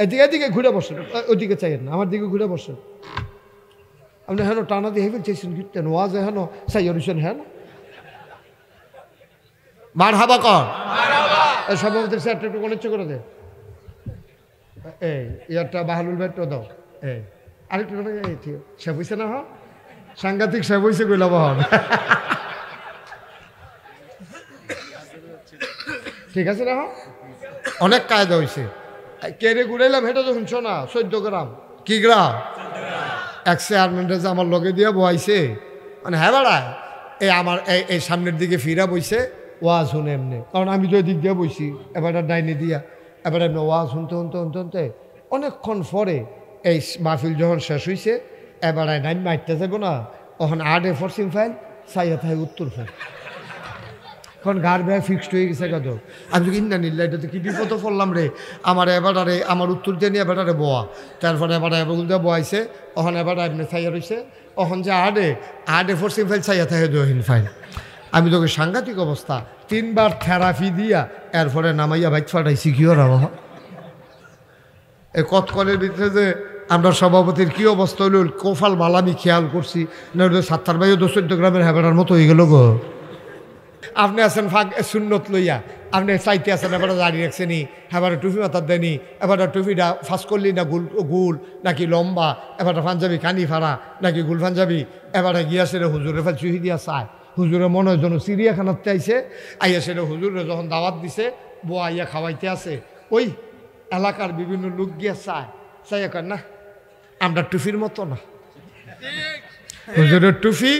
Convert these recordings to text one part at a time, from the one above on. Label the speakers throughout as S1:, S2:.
S1: এদিকে এদিকে ঘুরে বসেন, ওইদিকে চাইয়েন না, আমার দিকে ঘুরে বসেন। আপনি হেন টানা দিয়ে হেবেন চাইছেন কীর্তেন ওয়াজ হেন চাইয়া রয়েছেন হ্যাঁ মার হাবা কর সভাপতির স্যারটা একটু অনিচ্ছা করে দে। এই ইয়ারটা বাহালুল ভাইটা দাও। এই আরেকটু সে বইছে না হ সাংঘাতিক সে বইছে কইলা বহন ঠিক আছে না হ অনেক কায়দা হয়েছে। কেড়ে ঘুরাইলাম হেঁটে যখন শোনা 14 গ্রাম কি গ্রাম এক চেয়ারম্যানটা যে আমার লগে দিয়া বইছে মানে হ্যাঁ বেড়ায় এই আমার এই সামনের দিকে ফিরা বইছে ওয়াজ শুনে এমনি, কারণ আমি তো ওই দিক দিয়ে বইছি এবার ডাইনি দিয়া এবার এমনি ওয়াজ শুনতে শুনতে শুনতে শুনতে অনেকক্ষণ পরে এই মাহফিল যখন শেষ হয়েছে এবার নাইন মাইটতে যাবো না তখন 8 পশ্চিম ফাইল চাইয়া থাকে উত্তর ফাইল, এখন গার ব্যয় ফিক্সড হয়ে গেছে কত। আমি তো কিনা নিল এটা তো কি বিপদ পড়লাম রে আমার এবারে আমার উত্তর দিয়ে নিয়ে এবারে বোয়া তারপরে এবারে এবার দিয়ে বয়াইছে ওখান এবার এমনি চাইয়া রয়েছে ওখান যে 8 পশ্চিম ফাইল চাইয়া থাকে দহিন ফাইল। আমি তোকে সাংঘাতিক অবস্থা 3 বার থেরাপি দিয়া এরপরে নামাইয়া বাইক ফাটাইছি কি ওর আবহাওয়া। এই কতকলের ভিতরে যে আমরা সভাপতির কী অবস্থা হইল কোফাল বালা আমি খেয়াল করছি না 7 ভাইও 14 গ্রামের হেবাটার মতো হয়ে গেল গো। আপনি আছেন ফাঁক সুন্নত লইয়া আপনি চাইতে আছেন এবার দাঁড়িয়ে রাখছেনি এবারে টুপি মাথার দেনি এবার টুপিটা ফাঁস করলি না গুল নাকি লম্বা এবার পাঞ্জাবি কানি ফাড়া নাকি গুল পাঞ্জাবি এবারে গিয়া সেরে হুজুরের ফেল চুহি দিয়া চায় হুজুরের মনে হয় যেন চিড়িয়াখানাতে আইসে আইয়া সেরে হুজুরে যখন দাওয়াত দিছে বউ আইয়া খাওয়াইতে আছে ওই এলাকার বিভিন্ন লোক গিয়া চাইয়া কর না আমরা টুপির মতো না, হুজুরের টুপি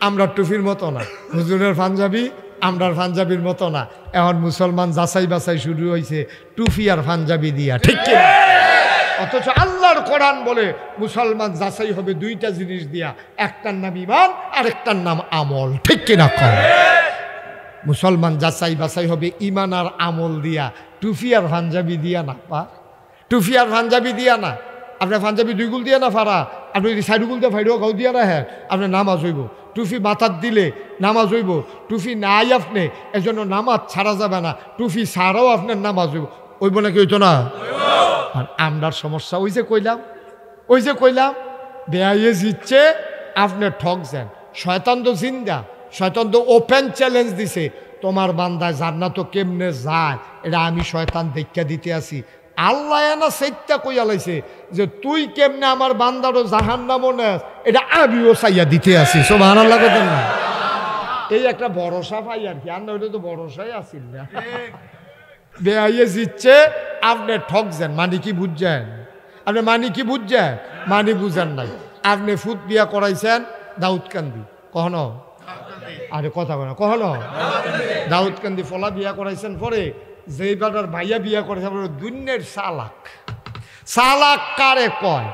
S1: আমরা টুপির মতো না, হুজুরের পাঞ্জাবি আমরা পাঞ্জাবির মতো না। এখন মুসলমান যাচাই বাছাই শুরু হয়েছে টুপি আর পাঞ্জাবি দিয়া, ঠিক কি? অথচ আল্লাহর কোরআন বলে মুসলমান যাচাই হবে 2টা জিনিস দিয়া, একটার নাম ঈমান আর একটার নাম আমল, ঠিক কিনা কম? মুসলমান যাচাই বাছাই হবে ঈমান আর আমল দিয়া, টুপি আর পাঞ্জাবি দিয়া না। পা টুপি আর পাঞ্জাবি দিয়া না, আপনার পাঞ্জাবি 2 গুল দিয়া না ফাড়া, আপনি যদি 4 গুল দিয়ে ফাইডো গাও দিয়া না হ্যাঁ আপনার নামাজ হইব। টুপি মাথার দিলে নামাজ হইব, টুপি নাই আপনি এজন্য নামাজ ছাড়া যাবে না, টুপি ছাড়াও আপনার নামাজ হইব। ওইব নাকি হইতো না? আর আমরার সমস্যা ওই যে কইলাম বেয়াইয়ে জিতছে আপনি ঠকছেন। শয়তান তো জিন্দা, শয়তান তো ওপেন চ্যালেঞ্জ দিছে তোমার বান্দায় জান্নাত কেমনে যায় এটা আমি শয়তান দেখা দিতে আসি। আল্লাহ না সেইটা কইয়া লাইছে যে তুই কেমনে আমার বান্দারও জাহান্নামও নেস এটা আমিও চাইয়া দিতে আসি। সুবহানাল্লাহ বলেন না? এই একটা ভরসা পাই আর কি, আর না ওইটা তো ভরসাই আসিল না। বেআইয়ে জিতছে আপনি ঠকছেন, মানে কি বুঝছেন? আপনি মানে কি বুঝছেন? মানে বুঝেন নাই। আপনি ফুট বিয়া করাইছেন দাউদকান্দি, কখনো আরে কথা বলে কখনো দাউদকান্দি ফলা বিয়া করাইছেন পরে যেই বাটার ভাইয়া বিয়া করেছে দুনিয়ার চালাক কারে কয়?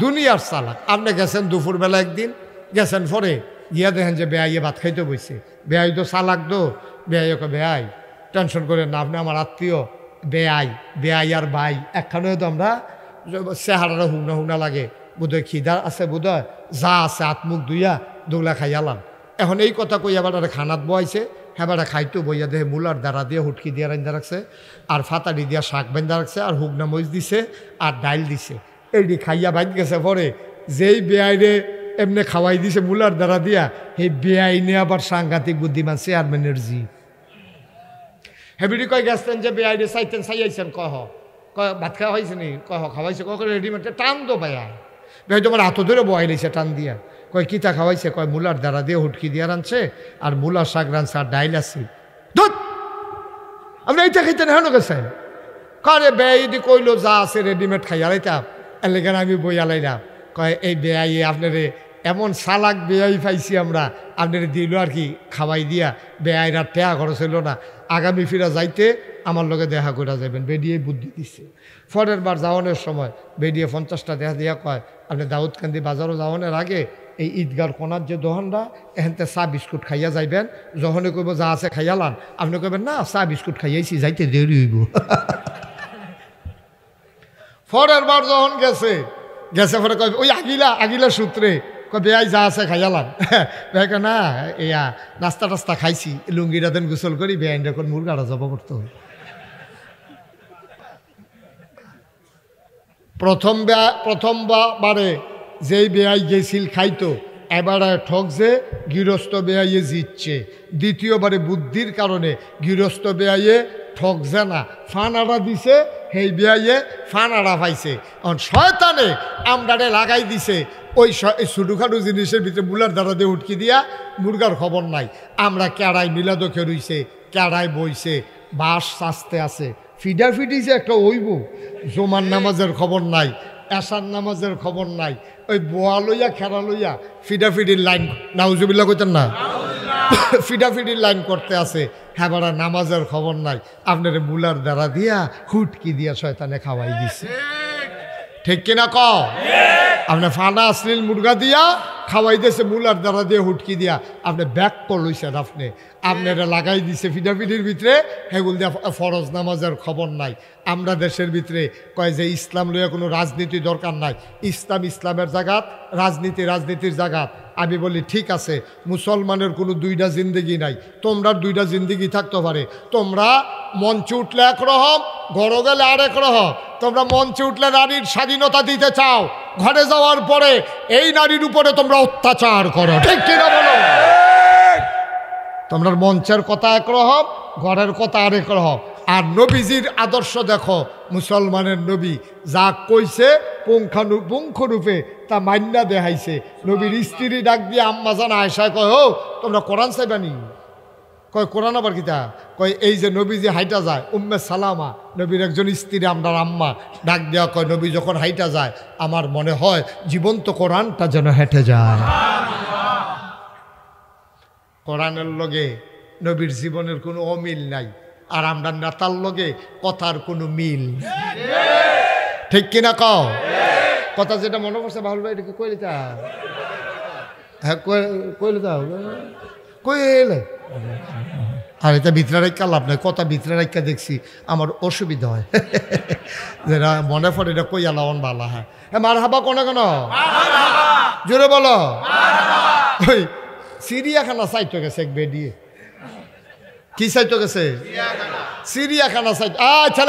S1: দুনিয়ার চালাক। আপনি গেছেন দুপুরবেলা একদিন গেছেন পরে গিয়া দেখেন যে বেআইয়ে ভাত খাইতে বসছে, বেআই তো চালাক দো, বেআই ওকে বেআই টেনশন করেন না, আপনি আমার আত্মীয় বেআই আর ভাই একখানে তো আমরা চেহারাটা হুগনা লাগে, বোধহয় খিদা আছে বোধহয় যা আছে আত্মুখ দুইয়া দোলা খাইয়ালাম। এখন এই কথা কইয়া বেটারে খানাত বয়াইছে, হ্যাঁ বেটা খাইতো বইয়া দেহে মূলার দ্বারা দিয়ে হুটকি দিয়ে রান্দা রাখছে আর ফাতাড়ি দিয়া শাক বেঁধা রাখছে আর হুগনা মরিচ দিছে আর ডাইল দিছে। এইটি খাইয়া বাইত গেছে পরে যেই বেআইরে এমনি খাওয়াই দিছে মূলার দ্বারা দিয়া সেই বেআইনে আবার সাংঘাতিক বুদ্ধিমান চেয়ারম্যানের জি হেবিডি কয় গেছেন যে বেআইরে চাইতেন চাইয়াইছেন কহ ভাত খাওয়া হয়েছে নি কহ খাওয়াইছে কখ রেডিমেডে টান দো ভাইয়া ভাই তোমার হাত ধরে বয়াই লইছে টান দিয়া। কয় কিতা খাওয়াইছে? কয় মূলার দ্বারা দিয়ে হুটকি দিয়ে রানছে আর মূলার শাক রানছে আর ডাইল আছে। ধুত আপনি এইটা খাইতেন হেন গেছেন? কয়ে বেআইদি কইলো যা আছে রেডিমেড খাইয়া লাইতাম এর লেগে আমি বইয়া লাইলাম। কয় এই বেআই আপনারে এমন চালাক বেআই পাইছি আমরা, আপনারে দিল আর কি খাওয়াই দিয়া বেআইরা টেয়া খরচ হইল না, আগামী ফিরা যাইতে আমার লগে দেখা করে যাবেন। বেডিয়ে বুদ্ধি দিচ্ছে। পরের বার যাওয়ানোর সময় বেডিয়ে 50টা দেখা দিয়া কয় আপনি দাউদকান্দি বাজারও যাওয়ানোর আগে এই ঈদগার কোনার যে দোকানটা এখানতে চা বিস্কুট খাইয়া যাইবেন, যখনই কইব যা আছে খাইয়ালান আপনি কইবেন না চা বিস্কুট খাইয়াইছি যাইতে দেরি হইব। পরের বার যখন গেছে পরে কয় ওই আগিলা সূত্রে কয় বেআই যা আছে খাইয়ালান। বেআই কয় না এয়া নাস্তা টাস্তা খাইছি, লুঙ্গিটা দেন গোসল করি বেআইন এখন মুরগাটা জব করতে হবে। প্রথমবারে যেই বেয়াই গেছিল খাইতো, এবারে ঠকছে গৃহস্থ বেয়াইয়ে জিতছে। দ্বিতীয়বারে বুদ্ধির কারণে গৃহস্থ বেয়াইয়ে ঠকছে না, ফানাড়া দিছে, সেই বেয়াইয়ে ফানাড়া পাইছে। এখন শয়তানে আমরারে লাগাই দিছে ওই ছোটোখাটো জিনিসের ভিতরে মুলার দ্বারা দিয়ে উটকি দিয়া, মুরগার খবর নাই। আমরা কেড়াই মিলাদোকে রইছে, কেড়াই বইছে, বাঁশ চাস্তে আছে, ফিডাফিডি যে একটা ওইব, জোমার নামাজের খবর নাই, এশার নামাজের খবর নাই, ওই বোয়া লইয়া খেলা লইয়া ফিডাফিডির লাইন, নাউজুবিল্লাহ কইতেন না, ফিডাফিডির লাইন করতে আছে। হ্যাঁ বাড়া নামাজের খবর নাই, আপনার মুলার দ্বারা দিয়া হুটকি দিয়া শয়তানে খাওয়াই দিছে। ঠিক কিনা ক? আপনার ফানা আসলিল মুরগা দিয়া খাওয়াই দিয়েছে, মুলার দ্বারা দিয়ে হুটকি দিয়া আপনি ব্যাক করলইছেন, আপনারা লাগাই দিছে ফিডাফিডির ভিতরে, সেগুলো দিয়া ফরজ নামাজের খবর নাই। আমরা দেশের ভিতরে কয় যে ইসলাম লইয়া কোনো রাজনীতি দরকার নাই, ইসলামের জায়গাত, রাজনীতির জায়গাত। আমি বলি ঠিক আছে, মুসলমানের কোনো দুইটা জিন্দগি নাই, তোমরা দুইটা জিন্দগি থাকতে পারে। তোমরা মঞ্চে উঠলে একরকম, ঘরে গেলে আরেক রকম। তোমরা মঞ্চে উঠলে নারীর স্বাধীনতা দিতে চাও, ঘরে যাওয়ার পরে এই নারীর উপরে তোমরা অত্যাচার করো। ঠিক কিনা বলো? তোমরা মঞ্চের কথা একরকম, ঘরের কথা আরেক রকম। আর নবীজির আদর্শ দেখো, মুসলমানের নবী যা কইছে পুঙ্খানুপুঙ্খরূপে তা মান্যা দেখাইছে। নবীর স্ত্রী ডাক দিয়ে আম্মা জান আয়েশা কয়, ও তোমরা কোরআন চাইবানি? কয় কোরআন আবার কিতা? কয় এই যে নবী যে হাইটা যায়, উম্মে সালামা নবীর একজন স্ত্রী, আমরা আম্মা, ডাক দেওয়া কয় নবী যখন হাইটা যায় আমার মনে হয় জীবন্ত কোরআনটা যেন হেঁটে যায়। কোরআনের লগে নবীর জীবনের কোনো অমিল নাই, আর আমরা নেতার লগে কথার কোনো মিল। ঠিক কিনা কও? কথা যেটা মনে করছে বাহুল ভাই, এটাকে কইলে তা, হ্যাঁ কইলে তা কইলে। আর এটা ভিতরে রাখা লাভ নাই, কথা ভিতরে রাখা দেখছি আমার অসুবিধা হয়, যেটা মনে পড়ে এটা কই আলাওন ভালো। হ্যাঁ মার হাবা কোনে কেন জোরে বলো। ওই চিড়িয়াখানা সাইটো গেছে এক বেডিয়ে, কি সাইটো গেছে? চিড়িয়াখানা সাইট। আচ্ছা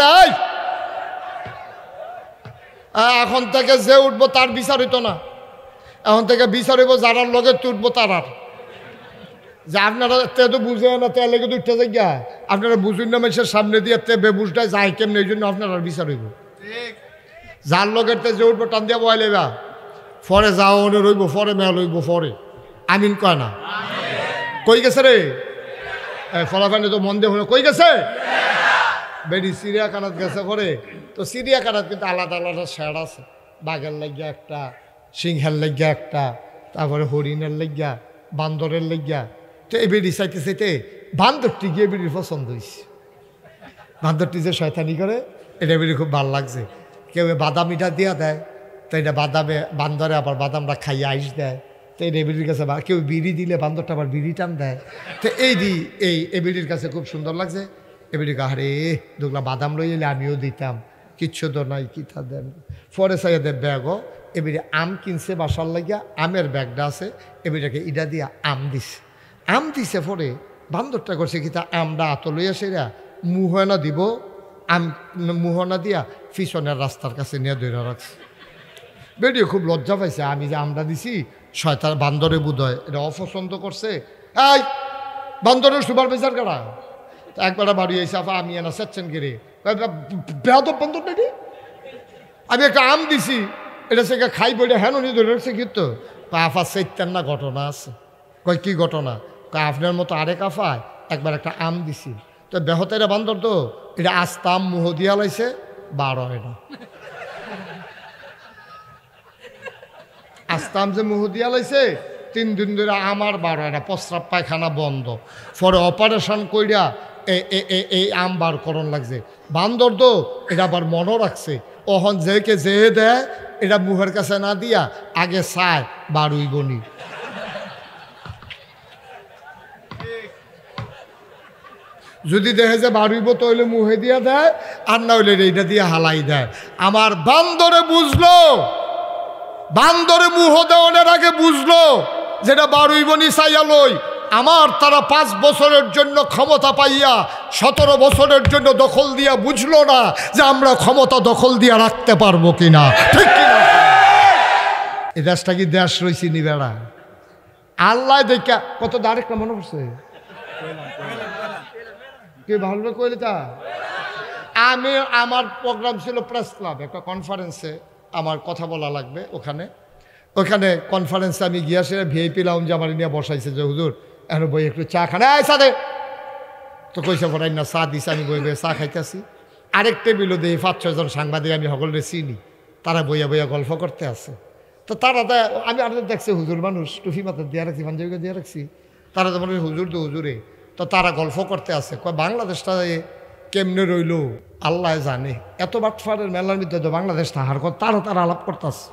S1: এখন থেকে যে উঠবো তার বিচার হইতো না, এখন থেকে বিচার হইব যারার লগে তুটবো তারার। যে আপনারা তে তো বুঝে না, তে লেগে তো উঠতে যাই, আপনারা বুঝুন না, মানুষের সামনে দিয়ে তে বেবুঝটায় যায় কেমনি, এই জন্য আপনার বিচার হইব। যার লগের তে যে উঠবো টান দিয়া বয় লেবা, ফরে যাও রইব, ফরে মেয়া লইব, ফরে আমিন কয় না। কই গেছে রে ফলাফানি? তো মন দিয়ে কই গেছে? বেডি চিড়িয়াখানাত গেছে পরে। তো চিড়িয়াখানাত কিন্তু আলাদা আলাদা শেড আছে, বাঘের লাগিয়া একটা, সিংহের লাগিয়া একটা, তারপরে হরিণের লাগিয়া, বান্দরের লাগিয়া। তো এই বেডি চাইতে চাইতে বান্দরটি গিয়ে বেডির পছন্দ হয়েছে। বান্দরটি যে শয়তানি করে এটা বেডি খুব ভালো লাগছে। কেউ বাদামিটা দিয়া দেয়, তো এটা বাদামে বান্দরে আবার বাদামটা খাইয়ে আইস দেয়। তো এই এবিডির কাছে কেউ বিড়ি দিলে বান্দরটা আবার বিড়ি টান দেয়। তো এই এবিডির কাছে খুব সুন্দর লাগছে। এবিডি আরে দুগলা বাদাম লই এলে আমিও দিতাম, কিচ্ছু তো নাই, কি তা দেন। পরে সাইয়াদের ব্যাগও এবিডি আম কিনছে বাসার লাগিয়া, আমের ব্যাগটা আছে, এবিটাকে ইডা দিয়া আম দিছে। পরে বান্দরটা করছে কি তা আমটা আত লইয়া সেরা মুহনা দিব, আম মুহনা দিয়া পিছনের রাস্তার কাছে নিয়ে ধরে রাখছে। বেডিও খুব লজ্জা পাইছে, আমি যে আমরা দিছি শয়তান বান্দরে বুধয় এটা অপছন্দ করছে। এই বান্দরের সুপারভাইজার কারা? একবার বাড়ি এসে আফা আমি এনা চাচ্ছেন গেরে বেহাদব বান্দর নাকি, আমি একটা আম দিছি এটা সে খাই বইটা হ্যাঁ উনি ধরে রাখছে কিন্তু আফা চাইতেন না। ঘটনা আছে। কয় কি ঘটনা? কয় আপনার মতো আরেক আফায় একবার একটা আম দিছি, তো বেহতেরা বান্দর তো এটা আস্তা আম মুহ দিয়া লাইছে, বার হয় না। আস্তাম যে মুহ দিয়া লাইছে 3 দিন ধরে আমার বার হয় না, প্রস্রাব পায়খানা বন্ধ। পরে অপারেশন কইরা এই আম বার করণ লাগছে। বান্দর তো এটা আবার মনও রাখছে, ওহন যেকে যে দেয় এটা মুহের কাছে না দিয়া আগে চায় বার হইবনি। যদি দেখে যে বার হইব তাহলে মুহে দিয়া দেয়, আর না হইলে এইটা দিয়ে হালাই দেয়। আমার বান্দরে বুঝলো, বান্দরে মুহ দেওয়ানের আগে বুঝলো যেটা বার হইবনি চাইয়া লই, আমার তারা 5 বছরের জন্য ক্ষমতা পাইয়া 17 বছরের জন্য দখল দিয়া বুঝলো না যে আমরা ক্ষমতা দখল দিয়া রাখতে পারবো কিনা, ঠিক কিনা? এই দেশটা কি দেশ রয়েছি নি বেড়া? আল্লাহ দেখা কত ডাইরেক্ট মনে করছে কে ভালো কইলে তা আমি আমার প্রোগ্রাম ছিল প্রেস ক্লাব, একটা কনফারেন্সে আমার কথা বলা লাগবে। ওখানে কনফারেন্সে আমি গিয়াছে ভিআইপি লাউঞ্জে আমার নিয়ে বসাইছে যে হুজুর এখন বই একটু চা খানে সাথে তো কইসা পড়াই না চা দিছে, আমি বই বইয়ে চা খাইতেছি। আরেক টেবিলও দেখি 5-6 জন সাংবাদিক আমি সকলে চিনি, তারা বইয়া বইয়া গল্প করতে আছে। তো তারা আমি আর দেখছি হুজুর মানুষ টুফি মাথায় দিয়ে রাখছি, পাঞ্জাবিকে দিয়ে রাখছি, তারা তো মনে হুজুর তো হুজুরে। তো তারা গল্প করতে আছে, কয় বাংলাদেশটা কেমনে রইল আল্লাহ জানে, এত বাটফারের মেলার মধ্যে তো বাংলাদেশটা হার কর তারা আলাপ করতেছে।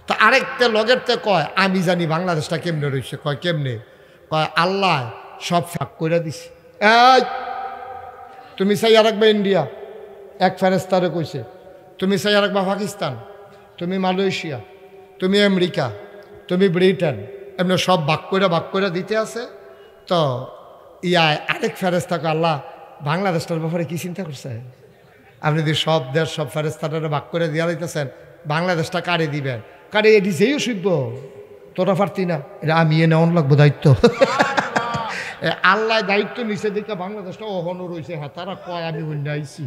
S1: তো আরেকটা লগেরতে কয় আমি জানি বাংলাদেশটা কেমনে রয়েছে। কয় কেমনে? কয় আল্লাহ সব ফাঁক করে দিছে। এই তুমি চাইয়া রাখবা ইন্ডিয়া, এক ফেরেস্তারে কইছে, তুমি চাইয়া রাখবা পাকিস্তান, তুমি মালয়েশিয়া, তুমি আমেরিকা, তুমি ব্রিটেন, এমনি সব ভাগ করে দিতে আছে। তো আরেক ফেরেস্তাকে আল্লাহ বাংলাদেশটার ব্যাপারে কি চিন্তা করছে? আপনি যদি সব দেশ সব ফেরেস্তাটা ভাগ করে দিয়া দিতেছেন, বাংলাদেশটা কারে দিবেন? কারে এটি যেই শিখব তোরা পারতি না, এটা আমি নেওয়ান লাগবো দায়িত্ব। আল্লাহ দায়িত্ব নিচে দেখে বাংলাদেশটা অহনো রয়েছে। হ্যাঁ তারা কয় আমি অন্য আইছি।